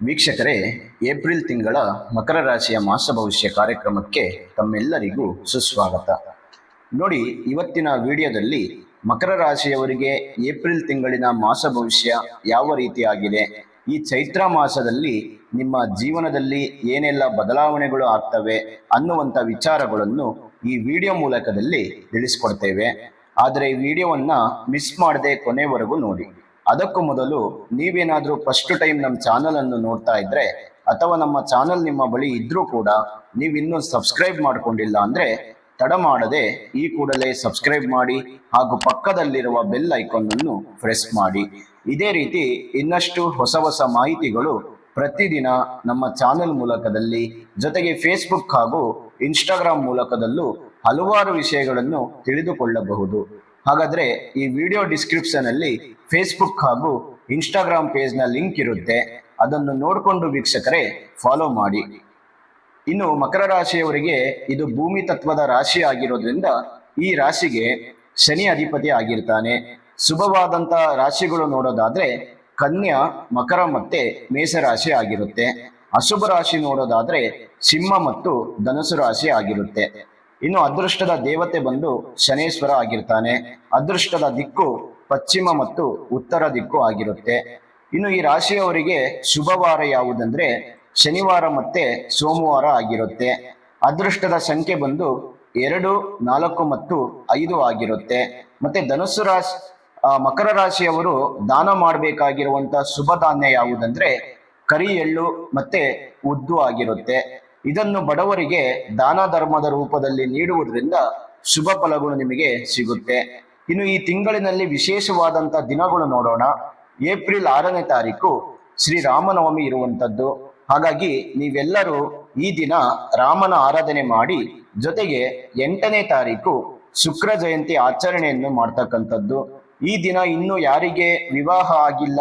ವೀಕ್ಷಕರೇ, ಏಪ್ರಿಲ್ ತಿಂಗಳ ಮಕರ ರಾಶಿಯ ಮಾಸ ಭವಿಷ್ಯ ಕಾರ್ಯಕ್ರಮಕ್ಕೆ ತಮ್ಮೆಲ್ಲರಿಗೂ ಸುಸ್ವಾಗತ. ನೋಡಿ, ಇವತ್ತಿನ ವಿಡಿಯೋದಲ್ಲಿ ಮಕರ ರಾಶಿಯವರಿಗೆ ಏಪ್ರಿಲ್ ತಿಂಗಳಿನ ಮಾಸ ಭವಿಷ್ಯ ಯಾವ ರೀತಿಯಾಗಿದೆ, ಈ ಚೈತ್ರ ಮಾಸದಲ್ಲಿ ನಿಮ್ಮ ಜೀವನದಲ್ಲಿ ಏನೆಲ್ಲ ಬದಲಾವಣೆಗಳು ಆಗ್ತವೆ ಅನ್ನುವಂಥ ವಿಚಾರಗಳನ್ನು ಈ ವಿಡಿಯೋ ಮೂಲಕದಲ್ಲಿ ತಿಳಿಸ್ಕೊಡ್ತೇವೆ. ಆದರೆ ಈ ವಿಡಿಯೋವನ್ನು ಮಿಸ್ ಮಾಡದೆ ಕೊನೆವರೆಗೂ ನೋಡಿ. ಅದಕ್ಕೂ ಮೊದಲು ನೀವೇನಾದರೂ ಫಸ್ಟ್ ಟೈಮ್ ನಮ್ಮ ಚಾನಲ್ ಅನ್ನು ನೋಡ್ತಾ ಇದ್ರೆ ಅಥವಾ ನಮ್ಮ ಚಾನಲ್ ನಿಮ್ಮ ಬಳಿ ಇದ್ರೂ ಕೂಡ ನೀವಿನ್ನೂ ಸಬ್ಸ್ಕ್ರೈಬ್ ಮಾಡ್ಕೊಂಡಿಲ್ಲ ಅಂದ್ರೆ ತಡ ಮಾಡದೆ ಈ ಕೂಡಲೇ ಸಬ್ಸ್ಕ್ರೈಬ್ ಮಾಡಿ ಹಾಗೂ ಪಕ್ಕದಲ್ಲಿರುವ ಬೆಲ್ ಐಕಾನ್ ಅನ್ನು ಪ್ರೆಸ್ ಮಾಡಿ. ಇದೇ ರೀತಿ ಇನ್ನಷ್ಟು ಹೊಸ ಹೊಸ ಮಾಹಿತಿಗಳು ಪ್ರತಿದಿನ ನಮ್ಮ ಚಾನೆಲ್ ಮೂಲಕದಲ್ಲಿ, ಜೊತೆಗೆ ಫೇಸ್ಬುಕ್ ಹಾಗೂ ಇನ್ಸ್ಟಾಗ್ರಾಮ್ ಮೂಲಕದಲ್ಲೂ ಹಲವಾರು ವಿಷಯಗಳನ್ನು ತಿಳಿದುಕೊಳ್ಳಬಹುದು. ಹಾಗಾದ್ರೆ ಈ ವಿಡಿಯೋ ಡಿಸ್ಕ್ರಿಪ್ಷನ್ ಅಲ್ಲಿ ಫೇಸ್ಬುಕ್ ಹಾಗೂ ಇನ್ಸ್ಟಾಗ್ರಾಮ್ ಪೇಜ್ನ ಲಿಂಕ್ ಇರುತ್ತೆ, ಅದನ್ನು ನೋಡಿಕೊಂಡು ವೀಕ್ಷಕರೇ ಫಾಲೋ ಮಾಡಿ. ಇನ್ನು ಮಕರ ರಾಶಿಯವರಿಗೆ ಇದು ಭೂಮಿ ತತ್ವದ ರಾಶಿ ಆಗಿರೋದ್ರಿಂದ ಈ ರಾಶಿಗೆ ಶನಿ ಅಧಿಪತಿ ಆಗಿರ್ತಾನೆ. ಶುಭವಾದಂತ ರಾಶಿಗಳು ನೋಡೋದಾದ್ರೆ ಕನ್ಯಾ, ಮಕರ ಮತ್ತೆ ಮೇಷರಾಶಿ ಆಗಿರುತ್ತೆ. ಅಶುಭ ರಾಶಿ ನೋಡೋದಾದ್ರೆ ಸಿಂಹ ಮತ್ತು ಧನುಸು ರಾಶಿ ಆಗಿರುತ್ತೆ. ಇನ್ನು ಅದೃಷ್ಟದ ದೇವತೆ ಬಂದು ಶನೇಶ್ವರ ಆಗಿರ್ತಾನೆ. ಅದೃಷ್ಟದ ದಿಕ್ಕು ಪಶ್ಚಿಮ ಮತ್ತು ಉತ್ತರ ದಿಕ್ಕು ಆಗಿರುತ್ತೆ. ಇನ್ನು ಈ ರಾಶಿಯವರಿಗೆ ಶುಭವಾರ ಯಾವುದಂದ್ರೆ ಶನಿವಾರ ಮತ್ತೆ ಸೋಮವಾರ ಆಗಿರುತ್ತೆ. ಅದೃಷ್ಟದ ಸಂಖ್ಯೆ ಬಂದು 2, 4 ಮತ್ತು 5 ಆಗಿರುತ್ತೆ. ಮತ್ತೆ ಧನುಸ್ಸು ರಾಶಿ ಮಕರ ರಾಶಿಯವರು ದಾನ ಮಾಡಬೇಕಾಗಿರುವಂತ ಶುಭ ಧಾನ್ಯ ಯಾವುದಂದ್ರೆ ಕರಿ ಎಳ್ಳು ಮತ್ತೆ ಉದ್ದು ಆಗಿರುತ್ತೆ. ಇದನ್ನು ಬಡವರಿಗೆ ದಾನ ಧರ್ಮದ ರೂಪದಲ್ಲಿ ನೀಡುವುದರಿಂದ ಶುಭ ಫಲಗಳು ನಿಮಗೆ ಸಿಗುತ್ತೆ. ಇನ್ನು ಈ ತಿಂಗಳಿನಲ್ಲಿ ವಿಶೇಷವಾದಂಥ ದಿನಗಳು ನೋಡೋಣ. ಏಪ್ರಿಲ್ 6ನೇ ತಾರೀಕು ಶ್ರೀರಾಮನವಮಿ ಇರುವಂಥದ್ದು. ಹಾಗಾಗಿ ನೀವೆಲ್ಲರೂ ಈ ದಿನ ರಾಮನ ಆರಾಧನೆ ಮಾಡಿ, ಜೊತೆಗೆ 8ನೇ ತಾರೀಕು ಶುಕ್ರ ಜಯಂತಿ ಆಚರಣೆಯನ್ನು ಮಾಡ್ತಕ್ಕಂಥದ್ದು. ಈ ದಿನ ಇನ್ನು ಯಾರಿಗೆ ವಿವಾಹ ಆಗಿಲ್ಲ,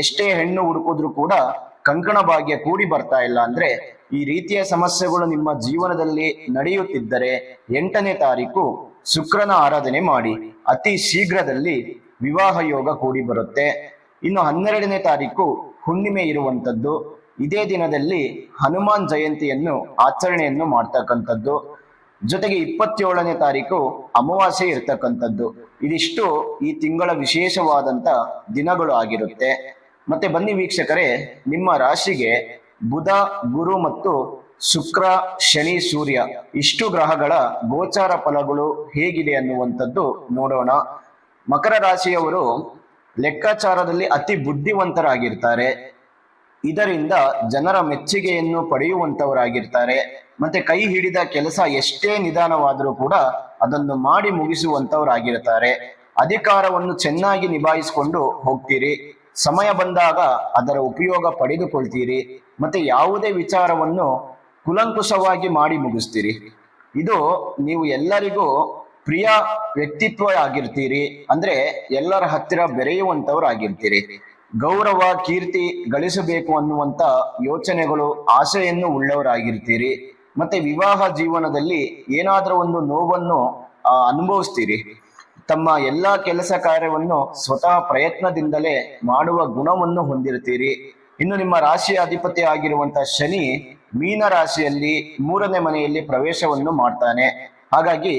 ಎಷ್ಟೇ ಹೆಣ್ಣು ಹುಡುಕಿದ್ರು ಕೂಡ ಕಂಕಣ ಭಾಗ್ಯ ಕೂಡಿ ಬರ್ತಾ ಇಲ್ಲ ಅಂದ್ರೆ, ಈ ರೀತಿಯ ಸಮಸ್ಯೆಗಳು ನಿಮ್ಮ ಜೀವನದಲ್ಲಿ ನಡೆಯುತ್ತಿದ್ದರೆ 8ನೇ ತಾರೀಕು ಶುಕ್ರನ ಆರಾಧನೆ ಮಾಡಿ, ಅತಿ ಶೀಘ್ರದಲ್ಲಿ ವಿವಾಹ ಯೋಗ ಕೂಡಿ ಬರುತ್ತೆ. ಇನ್ನು 12ನೇ ತಾರೀಕು ಹುಣ್ಣಿಮೆ ಇರುವಂತದ್ದು. ಇದೇ ದಿನದಲ್ಲಿ ಹನುಮಾನ್ ಜಯಂತಿಯನ್ನು ಆಚರಣೆಯನ್ನು ಮಾಡ್ತಕ್ಕಂಥದ್ದು. ಜೊತೆಗೆ 27ನೇ ತಾರೀಕು ಅಮಾವಾಸ್ಯೆ ಇರ್ತಕ್ಕಂಥದ್ದು. ಇದಿಷ್ಟು ಈ ತಿಂಗಳ ವಿಶೇಷವಾದಂತ ದಿನಗಳು ಆಗಿರುತ್ತೆ. ಮತ್ತೆ ಬನ್ನಿ ವೀಕ್ಷಕರೇ, ನಿಮ್ಮ ರಾಶಿಗೆ ಬುಧ, ಗುರು ಮತ್ತು ಶುಕ್ರ, ಶನಿ, ಸೂರ್ಯ ಇಷ್ಟು ಗ್ರಹಗಳ ಗೋಚಾರ ಫಲಗಳು ಹೇಗಿದೆ ಅನ್ನುವಂಥದ್ದು ನೋಡೋಣ. ಮಕರ ರಾಶಿಯವರು ಲೆಕ್ಕಾಚಾರದಲ್ಲಿ ಅತಿ ಬುದ್ಧಿವಂತರಾಗಿರ್ತಾರೆ. ಇದರಿಂದ ಜನರ ಮೆಚ್ಚುಗೆಯನ್ನು ಪಡೆಯುವಂತವರಾಗಿರ್ತಾರೆ. ಮತ್ತೆ ಕೈ ಹಿಡಿದ ಕೆಲಸ ಎಷ್ಟೇ ನಿಧಾನವಾದರೂ ಕೂಡ ಅದನ್ನು ಮಾಡಿ ಮುಗಿಸುವಂತವರಾಗಿರ್ತಾರೆ. ಅಧಿಕಾರವನ್ನು ಚೆನ್ನಾಗಿ ನಿಭಾಯಿಸಿಕೊಂಡು ಹೋಗ್ತೀರಿ. ಸಮಯ ಬಂದಾಗ ಅದರ ಉಪಯೋಗ ಪಡೆದುಕೊಳ್ತೀರಿ. ಮತ್ತೆ ಯಾವುದೇ ವಿಚಾರವನ್ನು ಕುಲಂಕುಷವಾಗಿ ಮಾಡಿ ಮುಗಿಸ್ತೀರಿ. ಇದು ನೀವು ಎಲ್ಲರಿಗೂ ಪ್ರಿಯ ವ್ಯಕ್ತಿತ್ವ ಆಗಿರ್ತೀರಿ. ಅಂದ್ರೆ ಎಲ್ಲರ ಹತ್ತಿರ ಬೆರೆಯುವಂತವರಾಗಿರ್ತೀರಿ. ಗೌರವ, ಕೀರ್ತಿ ಗಳಿಸಬೇಕು ಅನ್ನುವಂತ ಯೋಚನೆಗಳು, ಆಸೆಯನ್ನು ಉಳ್ಳವರಾಗಿರ್ತೀರಿ. ಮತ್ತೆ ವಿವಾಹ ಜೀವನದಲ್ಲಿ ಏನಾದರೂ ಒಂದು ನೋವನ್ನು ಅನುಭವಿಸ್ತೀರಿ. ತಮ್ಮ ಎಲ್ಲಾ ಕೆಲಸ ಕಾರ್ಯವನ್ನು ಸ್ವತಃ ಪ್ರಯತ್ನದಿಂದಲೇ ಮಾಡುವ ಗುಣವನ್ನು ಹೊಂದಿರ್ತೀರಿ. ಇನ್ನು ನಿಮ್ಮ ರಾಶಿಯ ಅಧಿಪತಿ ಆಗಿರುವಂತಹ ಶನಿ ಮೀನ ರಾಶಿಯಲ್ಲಿ 3ನೇ ಮನೆಯಲ್ಲಿ ಪ್ರವೇಶವನ್ನು ಮಾಡ್ತಾನೆ. ಹಾಗಾಗಿ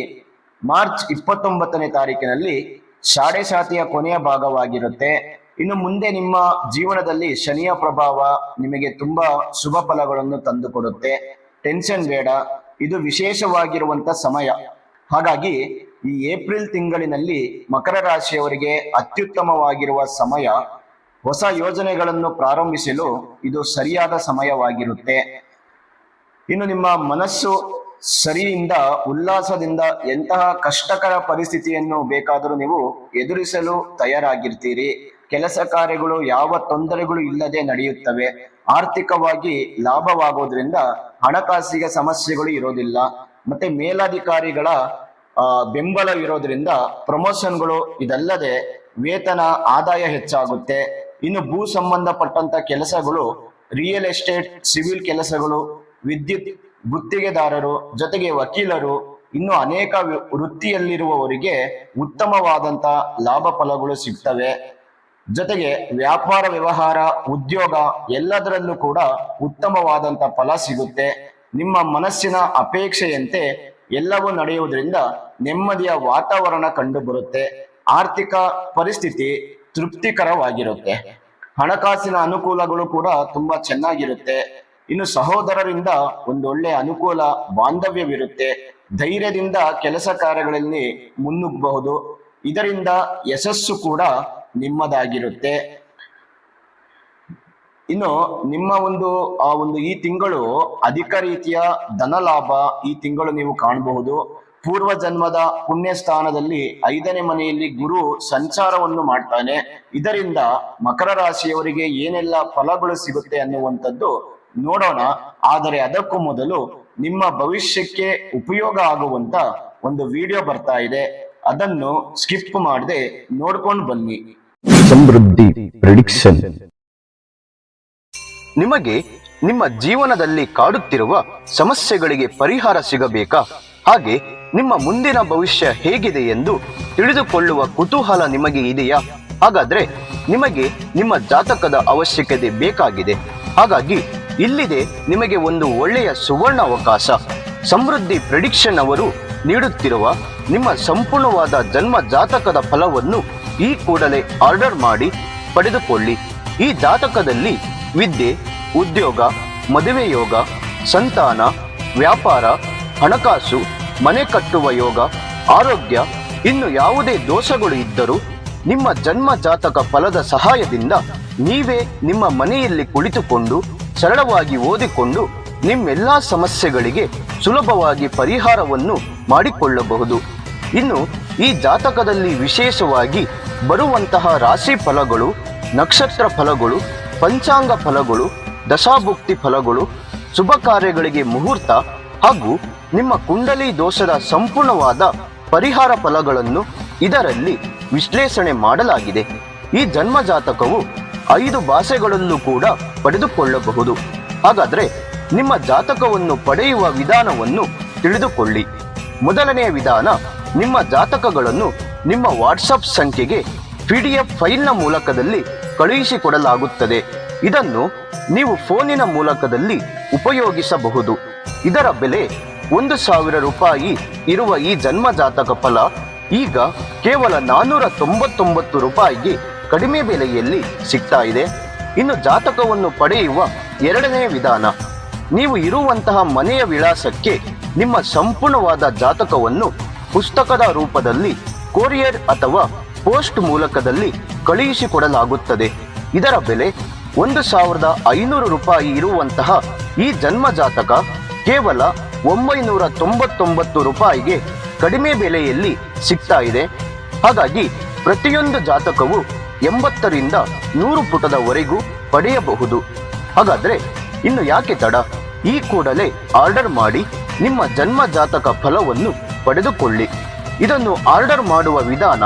ಮಾರ್ಚ್ 29ನೇ ತಾರೀಕಿನಲ್ಲಿ ಶಾಡೆ ಸಾತಿಯ ಕೊನೆಯ ಭಾಗವಾಗಿರುತ್ತೆ. ಇನ್ನು ಮುಂದೆ ನಿಮ್ಮ ಜೀವನದಲ್ಲಿ ಶನಿಯ ಪ್ರಭಾವ ನಿಮಗೆ ತುಂಬಾ ಶುಭ ಫಲಗಳನ್ನು ತಂದುಕೊಡುತ್ತೆ. ಟೆನ್ಷನ್ ಬೇಡ, ಇದು ವಿಶೇಷವಾಗಿರುವಂತ ಸಮಯ. ಹಾಗಾಗಿ ಈ ಏಪ್ರಿಲ್ ತಿಂಗಳಿನಲ್ಲಿ ಮಕರ ರಾಶಿಯವರಿಗೆ ಅತ್ಯುತ್ತಮವಾಗಿರುವ ಸಮಯ. ಹೊಸ ಯೋಜನೆಗಳನ್ನು ಪ್ರಾರಂಭಿಸಲು ಇದು ಸರಿಯಾದ ಸಮಯವಾಗಿರುತ್ತೆ. ಇನ್ನು ನಿಮ್ಮ ಮನಸ್ಸು ಸರಿಯಿಂದ, ಉಲ್ಲಾಸದಿಂದ ಎಂತಹ ಕಷ್ಟಕರ ಪರಿಸ್ಥಿತಿಯನ್ನು ಬೇಕಾದರೂ ನೀವು ಎದುರಿಸಲು ತಯಾರಾಗಿರ್ತೀರಿ. ಕೆಲಸ ಕಾರ್ಯಗಳು ಯಾವ ತೊಂದರೆಗಳು ಇಲ್ಲದೆ ನಡೆಯುತ್ತವೆ. ಆರ್ಥಿಕವಾಗಿ ಲಾಭವಾಗೋದ್ರಿಂದ ಹಣಕಾಸಿಗೆ ಸಮಸ್ಯೆಗಳು ಇರೋದಿಲ್ಲ. ಮತ್ತೆ ಮೇಲಧಿಕಾರಿಗಳ ಬೆಂಬಲ ಇರೋದ್ರಿಂದ ಪ್ರಮೋಷನ್ಗಳು, ಇದಲ್ಲದೆ ವೇತನ, ಆದಾಯ ಹೆಚ್ಚಾಗುತ್ತೆ. ಇನ್ನು ಭೂ ಸಂಬಂಧಪಟ್ಟಂತ ಕೆಲಸಗಳು, ರಿಯಲ್ ಎಸ್ಟೇಟ್, ಸಿವಿಲ್ ಕೆಲಸಗಳು, ವಿದ್ಯುತ್, ಗುತ್ತಿಗೆದಾರರು, ಜೊತೆಗೆ ವಕೀಲರು, ಇನ್ನು ಅನೇಕ ವೃತ್ತಿಯಲ್ಲಿರುವವರಿಗೆ ಉತ್ತಮವಾದಂತ ಲಾಭ ಫಲಗಳು ಸಿಗ್ತವೆ. ಜೊತೆಗೆ ವ್ಯಾಪಾರ ವ್ಯವಹಾರ ಉದ್ಯೋಗ ಎಲ್ಲದರಲ್ಲೂ ಕೂಡ ಉತ್ತಮವಾದಂತ ಫಲ ಸಿಗುತ್ತೆ. ನಿಮ್ಮ ಮನಸ್ಸಿನ ಅಪೇಕ್ಷೆಯಂತೆ ಎಲ್ಲವೂ ನಡೆಯುವುದರಿಂದ ನೆಮ್ಮದಿಯ ವಾತಾವರಣ ಕಂಡು ಬರುತ್ತೆ. ಆರ್ಥಿಕ ಪರಿಸ್ಥಿತಿ ತೃಪ್ತಿಕರವಾಗಿರುತ್ತೆ. ಹಣಕಾಸಿನ ಅನುಕೂಲಗಳು ಕೂಡ ತುಂಬಾ ಚೆನ್ನಾಗಿರುತ್ತೆ. ಇನ್ನು ಸಹೋದರರಿಂದ ಒಂದೊಳ್ಳೆ ಅನುಕೂಲ ಬಾಂಧವ್ಯವಿರುತ್ತೆ. ಧೈರ್ಯದಿಂದ ಕೆಲಸ ಕಾರ್ಯಗಳಲ್ಲಿ ಮುನ್ನುಗ್ಗಬಹುದು. ಇದರಿಂದ ಯಶಸ್ಸು ಕೂಡ ನಿಮ್ಮದಾಗಿರುತ್ತೆ. ಇನ್ನು ನಿಮ್ಮ ಒಂದು ಈ ತಿಂಗಳು ಅಧಿಕ ರೀತಿಯ ಧನ ಲಾಭ ಈ ತಿಂಗಳು ನೀವು ಕಾಣಬಹುದು. ಪೂರ್ವ ಜನ್ಮದ ಪುಣ್ಯ ಸ್ಥಾನದಲ್ಲಿ 5ನೇ ಮನೆಯಲ್ಲಿ ಗುರು ಸಂಚಾರವನ್ನು ಮಾಡ್ತಾನೆ. ಇದರಿಂದ ಮಕರ ರಾಶಿಯವರಿಗೆ ಏನೆಲ್ಲ ಫಲಗಳು ಸಿಗುತ್ತೆ ಅನ್ನುವಂಥದ್ದು ನೋಡೋಣ. ಆದರೆ ಅದಕ್ಕೂ ಮೊದಲು ನಿಮ್ಮ ಭವಿಷ್ಯಕ್ಕೆ ಉಪಯೋಗ ಆಗುವಂತ ಒಂದು ವಿಡಿಯೋ ಬರ್ತಾ ಇದೆ, ಅದನ್ನು ಸ್ಕಿಪ್ ಮಾಡದೆ ನೋಡ್ಕೊಂಡು ಬನ್ನಿ. ಸಮೃದ್ಧಿ ಪ್ರೆಡಿಕ್ಷನ್. ನಿಮಗೆ ನಿಮ್ಮ ಜೀವನದಲ್ಲಿ ಕಾಡುತ್ತಿರುವ ಸಮಸ್ಯೆಗಳಿಗೆ ಪರಿಹಾರ ಸಿಗಬೇಕಾ? ಹಾಗೆ ನಿಮ್ಮ ಮುಂದಿನ ಭವಿಷ್ಯ ಹೇಗಿದೆ ಎಂದು ತಿಳಿದುಕೊಳ್ಳುವ ಕುತೂಹಲ ನಿಮಗೆ ಇದೆಯಾ? ಹಾಗಾದ್ರೆ ನಿಮಗೆ ನಿಮ್ಮ ಜಾತಕದ ಅವಶ್ಯಕತೆ ಬೇಕಾಗಿದೆ. ಹಾಗಾಗಿ ಇಲ್ಲಿದೆ ನಿಮಗೆ ಒಂದು ಒಳ್ಳೆಯ ಸುವರ್ಣ ಅವಕಾಶ. ಸಮೃದ್ಧಿ ಪ್ರೆಡಿಕ್ಷನ್ ಅವರು ನೀಡುತ್ತಿರುವ ನಿಮ್ಮ ಸಂಪೂರ್ಣವಾದ ಜನ್ಮ ಜಾತಕದ ಫಲವನ್ನು ಈ ಕೂಡಲೇ ಆರ್ಡರ್ ಮಾಡಿ ಪಡೆದುಕೊಳ್ಳಿ. ಈ ಜಾತಕದಲ್ಲಿ ವಿದ್ಯೆ, ಉದ್ಯೋಗ, ಮದುವೆ ಯೋಗ, ಸಂತಾನ, ವ್ಯಾಪಾರ, ಹಣಕಾಸು, ಮನೆ ಕಟ್ಟುವ ಯೋಗ, ಆರೋಗ್ಯ, ಇನ್ನು ಯಾವುದೇ ದೋಷಗಳು ಇದ್ದರೂ ನಿಮ್ಮ ಜನ್ಮ ಜಾತಕ ಫಲದ ಸಹಾಯದಿಂದ ನೀವೇ ನಿಮ್ಮ ಮನೆಯಲ್ಲಿ ಕುಳಿತುಕೊಂಡು ಸರಳವಾಗಿ ಓದಿಕೊಂಡು ನಿಮ್ಮೆಲ್ಲಾ ಸಮಸ್ಯೆಗಳಿಗೆ ಸುಲಭವಾಗಿ ಪರಿಹಾರವನ್ನು ಮಾಡಿಕೊಳ್ಳಬಹುದು. ಇನ್ನು ಈ ಜಾತಕದಲ್ಲಿ ವಿಶೇಷವಾಗಿ ಬರುವಂತಹ ರಾಶಿ ಫಲಗಳು, ನಕ್ಷತ್ರ ಫಲಗಳು, ಪಂಚಾಂಗ ಫಲಗಳು, ದಶಾಭುಕ್ತಿ ಫಲಗಳು, ಶುಭ ಕಾರ್ಯಗಳಿಗೆ ಮುಹೂರ್ತ ಹಾಗೂ ನಿಮ್ಮ ಕುಂಡಲಿ ದೋಷದ ಸಂಪೂರ್ಣವಾದ ಪರಿಹಾರ ಫಲಗಳನ್ನು ಇದರಲ್ಲಿ ವಿಶ್ಲೇಷಣೆ ಮಾಡಲಾಗಿದೆ. ಈ ಜನ್ಮ ಜಾತಕವು 5 ಭಾಷೆಗಳಲ್ಲೂ ಕೂಡ ಪಡೆದುಕೊಳ್ಳಬಹುದು. ಹಾಗಾದ್ರೆ ನಿಮ್ಮ ಜಾತಕವನ್ನು ಪಡೆಯುವ ವಿಧಾನವನ್ನು ತಿಳಿದುಕೊಳ್ಳಿ. ಮೊದಲನೆಯ ವಿಧಾನ, ನಿಮ್ಮ ಜಾತಕಗಳನ್ನು ನಿಮ್ಮ ವಾಟ್ಸಪ್ ಸಂಖ್ಯೆಗೆ PDF ಫೈಲ್ನ ಮೂಲಕದಲ್ಲಿ ಕಳುಹಿಸಿಕೊಡಲಾಗುತ್ತದೆ. ಇದನ್ನು ನೀವು ಫೋನಿನ ಮೂಲಕದಲ್ಲಿ ಉಪಯೋಗಿಸಬಹುದು. ಇದರ ಬೆಲೆ 1,000 ರೂಪಾಯಿ ಇರುವ ಈ ಜನ್ಮ ಜಾತಕ ಫಲ ಈಗ ಕೇವಲ 499 ರೂಪಾಯಿಗೆ ಕಡಿಮೆ ಬೆಲೆಯಲ್ಲಿ ಸಿಗ್ತಾ ಇದೆ. ಇನ್ನು ಜಾತಕವನ್ನು ಪಡೆಯುವ ಎರಡನೇ ವಿಧಾನ, ನೀವು ಇರುವಂತಹ ಮನೆಯ ವಿಳಾಸಕ್ಕೆ ನಿಮ್ಮ ಸಂಪೂರ್ಣವಾದ ಜಾತಕವನ್ನು ಪುಸ್ತಕದ ರೂಪದಲ್ಲಿ ಕೊರಿಯರ್ ಅಥವಾ ಪೋಸ್ಟ್ ಮೂಲಕದಲ್ಲಿ ಕಳುಹಿಸಿಕೊಡಲಾಗುತ್ತದೆ. ಇದರ ಬೆಲೆ 1,500 ರೂಪಾಯಿ ಇರುವಂತಹ ಈ ಜನ್ಮ ಜಾತಕ ಕೇವಲ 999 ರೂಪಾಯಿಗೆ ಕಡಿಮೆ ಬೆಲೆಯಲ್ಲಿ ಸಿಗ್ತಾ ಇದೆ. ಹಾಗಾಗಿ ಪ್ರತಿಯೊಂದು ಜಾತಕವು 80ರಿಂದ 100 ಪುಟದವರೆಗೂ ಪಡೆಯಬಹುದು. ಹಾಗಾದ್ರೆ ಇನ್ನು ಯಾಕೆ ತಡ? ಈ ಕೂಡಲೇ ಆರ್ಡರ್ ಮಾಡಿ ನಿಮ್ಮ ಜನ್ಮ ಜಾತಕ ಫಲವನ್ನು ಪಡೆದುಕೊಳ್ಳಿ. ಇದನ್ನು ಆರ್ಡರ್ ಮಾಡುವ ವಿಧಾನ,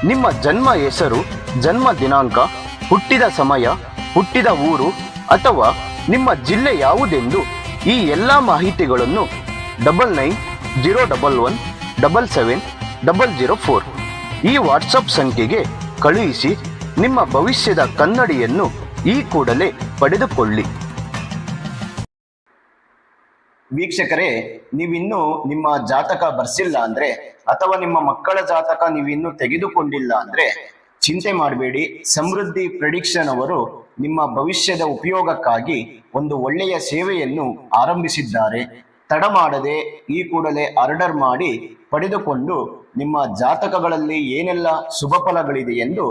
ನಿಮ್ಮ ಜನ್ಮ ಹೆಸರು, ಜನ್ಮ ದಿನಾಂಕ, ಹುಟ್ಟಿದ ಸಮಯ, ಹುಟ್ಟಿದ ಊರು ಅಥವಾ ನಿಮ್ಮ ಜಿಲ್ಲೆ ಯಾವುದೆಂದು ಈ ಎಲ್ಲ ಮಾಹಿತಿಗಳನ್ನು 9901177004 ಈ ವಾಟ್ಸಪ್ ಸಂಖ್ಯೆಗೆ ಕಳುಹಿಸಿ ನಿಮ್ಮ ಭವಿಷ್ಯದ ಕನ್ನಡಿಯನ್ನು ಈ ಕೂಡಲೇ ಪಡೆದುಕೊಳ್ಳಿ. ವೀಕ್ಷಕರೇ, ನೀವಿನ್ನೂ ನಿಮ್ಮ ಜಾತಕ ಬರ್ಸಿಲ್ಲ ಅಂದ್ರೆ ಅಥವಾ ನಿಮ್ಮ ಮಕ್ಕಳ ಜಾತಕ ನೀವಿನ್ನೂ ತೆಗೆದುಕೊಂಡಿಲ್ಲ ಅಂದ್ರೆ ಚಿಂತೆ ಮಾಡಬೇಡಿ. ಸಮೃದ್ಧಿ ಪ್ರೆಡಿಕ್ಷನ್ ಅವರು ನಿಮ್ಮ ಭವಿಷ್ಯದ ಉಪಯೋಗಕ್ಕಾಗಿ ಒಂದು ಒಳ್ಳೆಯ ಸೇವೆಯನ್ನು ಆರಂಭಿಸಿದ್ದಾರೆ. ತಡ ಮಾಡದೆ ಈ ಕೂಡಲೇ ಆರ್ಡರ್ ಮಾಡಿ ಪಡೆದುಕೊಂಡು ನಿಮ್ಮ ಜಾತಕಗಳಲ್ಲಿ ಏನೆಲ್ಲ ಶುಭ ಫಲಗಳಿದೆ ಎಂದು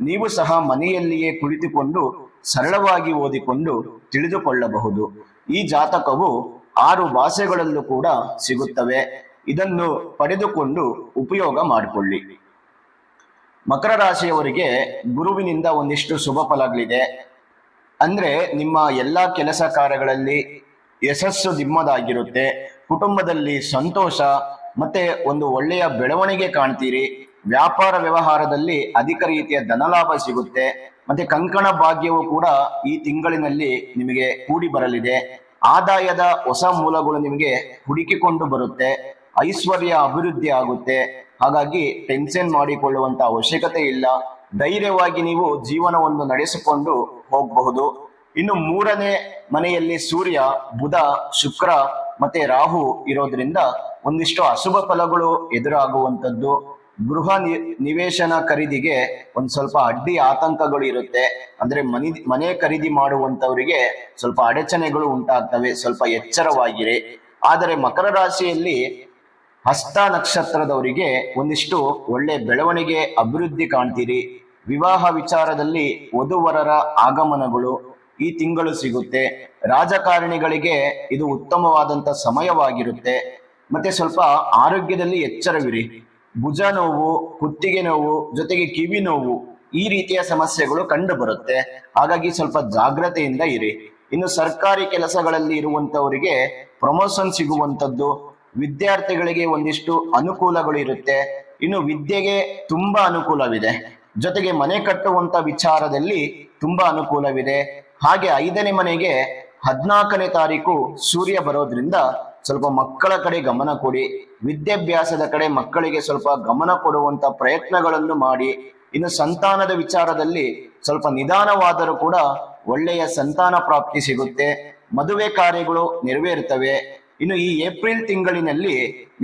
ನೀವು ಸಹ ಮನೆಯಲ್ಲಿಯೇ ಕುಳಿತುಕೊಂಡು ಸರಳವಾಗಿ ಓದಿಕೊಂಡು ತಿಳಿದುಕೊಳ್ಳಬಹುದು. ಈ ಜಾತಕವು 6 ಭಾಷೆಗಳಲ್ಲೂ ಕೂಡ ಸಿಗುತ್ತವೆ. ಇದನ್ನು ಪಡೆದುಕೊಂಡು ಉಪಯೋಗ ಮಾಡಿಕೊಳ್ಳಿ. ಮಕರ ರಾಶಿಯವರಿಗೆ ಗುರುವಿನಿಂದ ಒಂದಿಷ್ಟು ಶುಭ ಫಲಗಳಿದೆ. ಅಂದ್ರೆ ನಿಮ್ಮ ಎಲ್ಲಾ ಕೆಲಸ ಕಾರ್ಯಗಳಲ್ಲಿ ಯಶಸ್ಸು ನಿಮ್ಮದಾಗಿರುತ್ತೆ. ಕುಟುಂಬದಲ್ಲಿ ಸಂತೋಷ ಮತ್ತೆ ಒಂದು ಒಳ್ಳೆಯ ಬೆಳವಣಿಗೆ ಕಾಣ್ತೀರಿ. ವ್ಯಾಪಾರ ವ್ಯವಹಾರದಲ್ಲಿ ಅಧಿಕ ರೀತಿಯ ಧನಲಾಭ ಸಿಗುತ್ತೆ. ಮತ್ತೆ ಕಂಕಣ ಭಾಗ್ಯವು ಕೂಡ ಈ ತಿಂಗಳಿನಲ್ಲಿ ನಿಮಗೆ ಕೂಡಿ ಬರಲಿದೆ. ಆದಾಯದ ಹೊಸ ಮೂಲಗಳು ನಿಮಗೆ ಹುಡುಕಿಕೊಂಡು ಬರುತ್ತೆ. ಐಶ್ವರ್ಯ ಅಭಿವೃದ್ಧಿ ಆಗುತ್ತೆ. ಹಾಗಾಗಿ ಟೆನ್ಷನ್ ಮಾಡಿಕೊಳ್ಳುವಂತ ಅವಶ್ಯಕತೆ ಇಲ್ಲ. ಧೈರ್ಯವಾಗಿ ನೀವು ಜೀವನವನ್ನು ನಡೆಸಿಕೊಂಡು ಹೋಗಬಹುದು. ಇನ್ನು 3ನೇ ಮನೆಯಲ್ಲಿ ಸೂರ್ಯ, ಬುಧ, ಶುಕ್ರ ಮತ್ತೆ ರಾಹು ಇರೋದ್ರಿಂದ ಒಂದಿಷ್ಟು ಅಶುಭ ಫಲಗಳು ಎದುರಾಗುವಂಥದ್ದು. ಗೃಹ ನಿವೇಶನ ಖರೀದಿಗೆ ಒಂದ್ ಸ್ವಲ್ಪ ಅಡ್ಡಿ ಆತಂಕಗಳು ಇರುತ್ತೆ. ಅಂದ್ರೆ ಮನೆ ಖರೀದಿ ಮಾಡುವಂತವರಿಗೆ ಸ್ವಲ್ಪ ಅಡಚಣೆಗಳು ಉಂಟಾಗ್ತವೆ, ಸ್ವಲ್ಪ ಎಚ್ಚರವಾಗಿರಿ. ಆದರೆ ಮಕರ ರಾಶಿಯಲ್ಲಿ ಹಸ್ತ ನಕ್ಷತ್ರದವರಿಗೆ ಒಂದಿಷ್ಟು ಒಳ್ಳೆ ಬೆಳವಣಿಗೆ, ಅಭಿವೃದ್ಧಿ ಕಾಣ್ತೀರಿ. ವಿವಾಹ ವಿಚಾರದಲ್ಲಿ ವಧುವರರ ಆಗಮನಗಳು ಈ ತಿಂಗಳು ಸಿಗುತ್ತೆ. ರಾಜಕಾರಣಿಗಳಿಗೆ ಇದು ಉತ್ತಮವಾದಂತ ಸಮಯವಾಗಿರುತ್ತೆ. ಮತ್ತೆ ಸ್ವಲ್ಪ ಆರೋಗ್ಯದಲ್ಲಿ ಎಚ್ಚರವಿರಿ. ಭುಜ ನೋವು, ಕುತ್ತಿಗೆ ನೋವು, ಜೊತೆಗೆ ಕಿವಿ ನೋವು ಈ ರೀತಿಯ ಸಮಸ್ಯೆಗಳು ಕಂಡು ಬರುತ್ತೆ. ಹಾಗಾಗಿ ಸ್ವಲ್ಪ ಜಾಗ್ರತೆಯಿಂದ ಇರಿ. ಇನ್ನು ಸರ್ಕಾರಿ ಕೆಲಸಗಳಲ್ಲಿ ಇರುವಂತವರಿಗೆ ಪ್ರಮೋಷನ್ ಸಿಗುವಂತದ್ದು, ವಿದ್ಯಾರ್ಥಿಗಳಿಗೆ ಒಂದಿಷ್ಟು ಅನುಕೂಲಗಳು ಇರುತ್ತೆ. ಇನ್ನು ವಿದ್ಯೆಗೆ ತುಂಬಾ ಅನುಕೂಲವಿದೆ. ಜೊತೆಗೆ ಮನೆ ಕಟ್ಟುವಂತ ವಿಚಾರದಲ್ಲಿ ತುಂಬಾ ಅನುಕೂಲವಿದೆ. ಹಾಗೆ 5ನೇ ಮನೆಗೆ 14ನೇ ತಾರೀಕು ಸೂರ್ಯ ಬರೋದ್ರಿಂದ ಸ್ವಲ್ಪ ಮಕ್ಕಳ ಕಡೆ ಗಮನ ಕೊಡಿ. ವಿದ್ಯಾಭ್ಯಾಸದ ಕಡೆ ಮಕ್ಕಳಿಗೆ ಸ್ವಲ್ಪ ಗಮನ ಕೊಡುವಂತ ಪ್ರಯತ್ನಗಳನ್ನು ಮಾಡಿ. ಇನ್ನು ಸಂತಾನದ ವಿಚಾರದಲ್ಲಿ ಸ್ವಲ್ಪ ನಿಧಾನವಾದರೂ ಕೂಡ ಒಳ್ಳೆಯ ಸಂತಾನ ಪ್ರಾಪ್ತಿ ಸಿಗುತ್ತೆ. ಮದುವೆ ಕಾರ್ಯಗಳು ನೆರವೇರುತ್ತವೆ. ಇನ್ನು ಈ ಏಪ್ರಿಲ್ ತಿಂಗಳಿನಲ್ಲಿ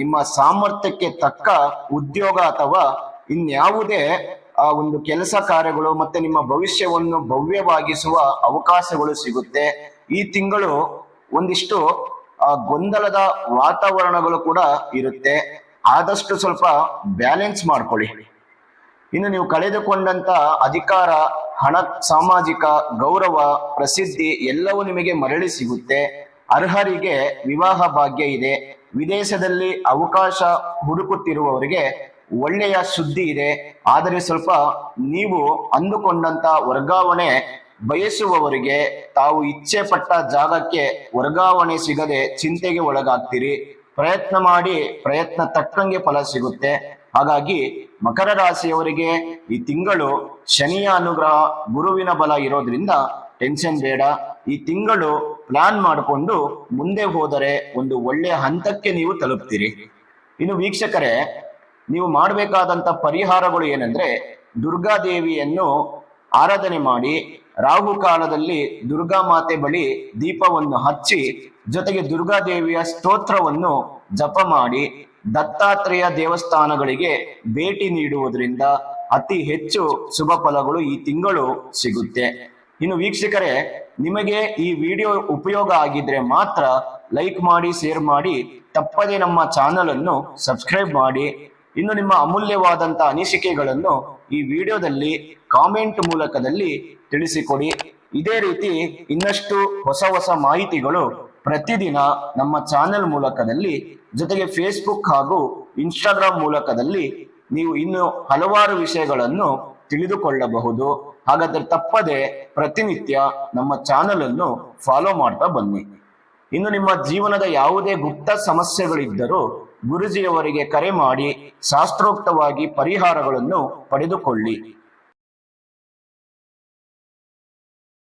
ನಿಮ್ಮ ಸಾಮರ್ಥ್ಯಕ್ಕೆ ತಕ್ಕ ಉದ್ಯೋಗ ಅಥವಾ ಇನ್ಯಾವುದೇ ಒಂದು ಕೆಲಸ ಕಾರ್ಯಗಳು ಮತ್ತೆ ನಿಮ್ಮ ಭವಿಷ್ಯವನ್ನು ಭವ್ಯವಾಗಿಸುವ ಅವಕಾಶಗಳು ಸಿಗುತ್ತೆ. ಈ ತಿಂಗಳು ಒಂದಿಷ್ಟು ಗೊಂದಲದ ವಾತಾವರಣಗಳು ಕೂಡ ಇರುತ್ತೆ. ಆದಷ್ಟು ಸ್ವಲ್ಪ ಬ್ಯಾಲೆನ್ಸ್ ಮಾಡ್ಕೊಳ್ಳಿ. ಇನ್ನು ನೀವು ಕಳೆದುಕೊಂಡಂತ ಅಧಿಕಾರ, ಹಣ, ಸಾಮಾಜಿಕ ಗೌರವ, ಪ್ರಸಿದ್ಧಿ ಎಲ್ಲವೂ ನಿಮಗೆ ಮರಳಿ ಸಿಗುತ್ತೆ. ಅರ್ಹರಿಗೆ ವಿವಾಹ ಭಾಗ್ಯ ಇದೆ. ವಿದೇಶದಲ್ಲಿ ಅವಕಾಶ ಹುಡುಕುತ್ತಿರುವವರಿಗೆ ಒಳ್ಳೆಯ ಸುದ್ದಿ ಇದೆ. ಆದರೆ ಸ್ವಲ್ಪ ನೀವು ಅಂದುಕೊಂಡಂತ ವರ್ಗಾವಣೆ ಬಯಸುವವರಿಗೆ ತಾವು ಇಚ್ಛೆ ಪಟ್ಟ ಜಾಗಕ್ಕೆ ವರ್ಗಾವಣೆ ಸಿಗದೆ ಚಿಂತೆಗೆ ಒಳಗಾಗ್ತೀರಿ. ಪ್ರಯತ್ನ ಮಾಡಿ ಪ್ರಯತ್ನ ತಕ್ಕಂಗೆ ಫಲ ಸಿಗುತ್ತೆ. ಹಾಗಾಗಿ ಮಕರ ರಾಶಿಯವರಿಗೆ ಈ ತಿಂಗಳು ಶನಿಯ ಅನುಗ್ರಹ, ಗುರುವಿನ ಬಲ ಇರೋದ್ರಿಂದ ಟೆನ್ಷನ್ ಬೇಡ. ಈ ತಿಂಗಳು ಪ್ಲಾನ್ ಮಾಡಿಕೊಂಡು ಮುಂದೆ ಹೋದರೆ ಒಂದು ಒಳ್ಳೆಯ ಹಂತಕ್ಕೆ ನೀವು ತಲುಪ್ತೀರಿ. ಇನ್ನು ವೀಕ್ಷಕರೇ, ನೀವು ಮಾಡಬೇಕಾದಂತ ಪರಿಹಾರಗಳು ಏನಂದ್ರೆ, ದುರ್ಗಾದೇವಿಯನ್ನು ಆರಾಧನೆ ಮಾಡಿ, ರಾಹು ಕಾಲದಲ್ಲಿ ದುರ್ಗಾ ಮಾತೆ ಬಳಿ ದೀಪವನ್ನು ಹಚ್ಚಿ, ಜೊತೆಗೆ ದುರ್ಗಾದೇವಿಯ ಸ್ತೋತ್ರವನ್ನು ಜಪ ಮಾಡಿ, ದತ್ತಾತ್ರೇಯ ದೇವಸ್ಥಾನಗಳಿಗೆ ಭೇಟಿ ನೀಡುವುದರಿಂದ ಅತಿ ಹೆಚ್ಚು ಶುಭ ಫಲಗಳು ಈ ತಿಂಗಳು ಸಿಗುತ್ತೆ. ಇನ್ನು ವೀಕ್ಷಕರೇ, ನಿಮಗೆ ಈ ವಿಡಿಯೋ ಉಪಯೋಗ ಆಗಿದ್ರೆ ಮಾತ್ರ ಲೈಕ್ ಮಾಡಿ, ಶೇರ್ ಮಾಡಿ, ತಪ್ಪದೆ ನಮ್ಮ ಚಾನಲ್ ಅನ್ನು ಸಬ್ಸ್ಕ್ರೈಬ್ ಮಾಡಿ. ಇನ್ನು ನಿಮ್ಮ ಅಮೂಲ್ಯವಾದಂತ ಅನಿಸಿಕೆಗಳನ್ನು ಈ ವಿಡಿಯೋದಲ್ಲಿ ಕಾಮೆಂಟ್ ಮೂಲಕದಲ್ಲಿ ತಿಳಿಸಿಕೊಡಿ. ಇದೇ ರೀತಿ ಇನ್ನಷ್ಟು ಹೊಸ ಮಾಹಿತಿಗಳು ಪ್ರತಿದಿನ ನಮ್ಮ ಚಾನೆಲ್ ಮೂಲಕದಲ್ಲಿ, ಜೊತೆಗೆ ಫೇಸ್ಬುಕ್ ಹಾಗೂ ಇನ್ಸ್ಟಾಗ್ರಾಮ್ ಮೂಲಕದಲ್ಲಿ ನೀವು ಇನ್ನು ಹಲವಾರು ವಿಷಯಗಳನ್ನು ತಿಳಿದುಕೊಳ್ಳಬಹುದು. ಹಾಗಾದ್ರೆ ತಪ್ಪದೆ ಪ್ರತಿನಿತ್ಯ ನಮ್ಮ ಚಾನೆಲ್ ಅನ್ನು ಫಾಲೋ ಮಾಡ್ತಾ ಬನ್ನಿ. ಇನ್ನು ನಿಮ್ಮ ಜೀವನದ ಯಾವುದೇ ಗುಪ್ತ ಸಮಸ್ಯೆಗಳಿದ್ದರೂ ಗುರುಜಿಯವರಿಗೆ ಕರೆ ಮಾಡಿ ಶಾಸ್ತ್ರೋಕ್ತವಾಗಿ ಪರಿಹಾರಗಳನ್ನು ಪಡೆದುಕೊಳ್ಳಿ.